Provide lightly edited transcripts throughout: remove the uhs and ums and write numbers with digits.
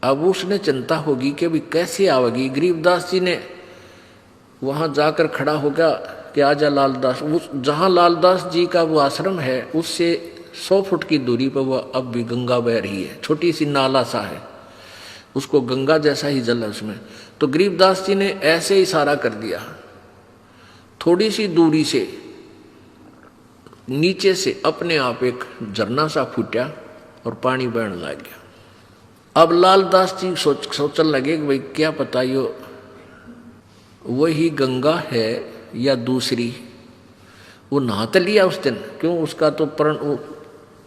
अब उसने चिंता होगी कि अभी कैसे आवेगी। गरीबदास जी ने वहां जाकर खड़ा होगा कि आजा लालदास। उस जहां लालदास जी का वो आश्रम है उससे 100 फुट की दूरी पर वह अब भी गंगा बह रही है, छोटी सी नाला सा है, उसको गंगा जैसा ही जल है उसमें। तो गरीबदास जी ने ऐसे इशारा कर दिया, थोड़ी सी दूरी से नीचे से अपने आप एक झरना सा फूटा और पानी बहने लग गया। अब लालदास जी सोचने लगे कि भाई क्या पता यो वही गंगा है या दूसरी। वो नहा तो लिया उस दिन, क्यों उसका तो प्रण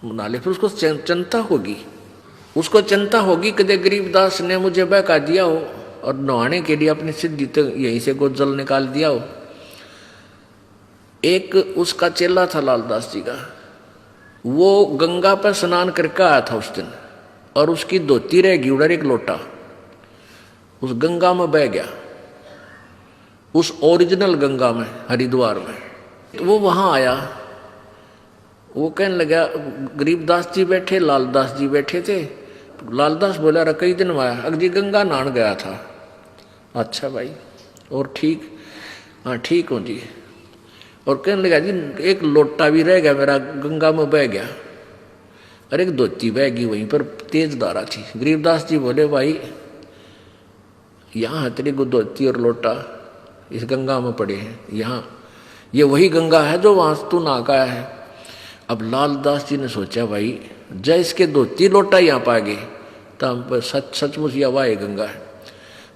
नहा ले, फिर उसको चिंता होगी, उसको चिंता होगी कि गरीबदास ने मुझे बहका दिया हो और नहाने के लिए अपनी सिद्धि तो यहीं से को जल निकाल दिया हो। एक उसका चेला था लालदास जी का, वो गंगा पर स्नान करके आया था उस दिन, और उसकी धोती रहेगी उधर एक लोटा उस गंगा में बह गया, उस ओरिजिनल गंगा में हरिद्वार में। तो वो वहां आया, वो कहने लगा, गरीबदास जी बैठे, लालदास जी बैठे थे। लालदास बोला रहा कई दिन आया, अगजी गंगा नहान गया था। अच्छा भाई, और ठीक? हाँ ठीक हूँ जी। और कहने लगा जी एक लोटा भी रह गया मेरा, गंगा में बह गया, और एक धोती बह गई वहीं पर, तेज धारा थी। गरीबदास जी बोले भाई यहाँ तेरी को धोती और लोटा इस गंगा में पड़े हैं, यहाँ ये वही गंगा है जो वहां तू नहा का है। अब लालदास जी ने सोचा भाई जय इसके धोती लोटा यहाँ पा गए तो सचमुच या वाह गंगा है।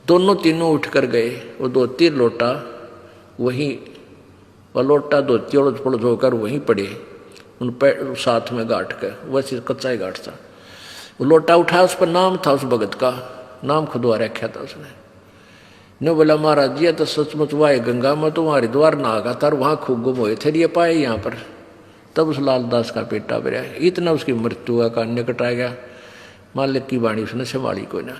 दोनों तीनों उठ कर गए, वो धोती लोटा वहीं, वह लोटा धोती उड़द पुड़द होकर वहीं पड़े, उन पैर साथ में गांठ कर, वैसे कच्चा ही गांठ था। वो लोटा उठाया, उस पर नाम था उस भगत का, नाम खुदवा रखा था उसने। ने बोला महाराज जी तो सचमुच वाह गंगा में तो वहाँ हरिद्वार नहा था और वहाँ खूब गुम हुए थे, ये पाए यहाँ पर। तब उस लालदास का पेटा भरा, इतना उसकी मृत्यु का निकट आ गया। मालिक की वाणी उसने संभाली कोई ना।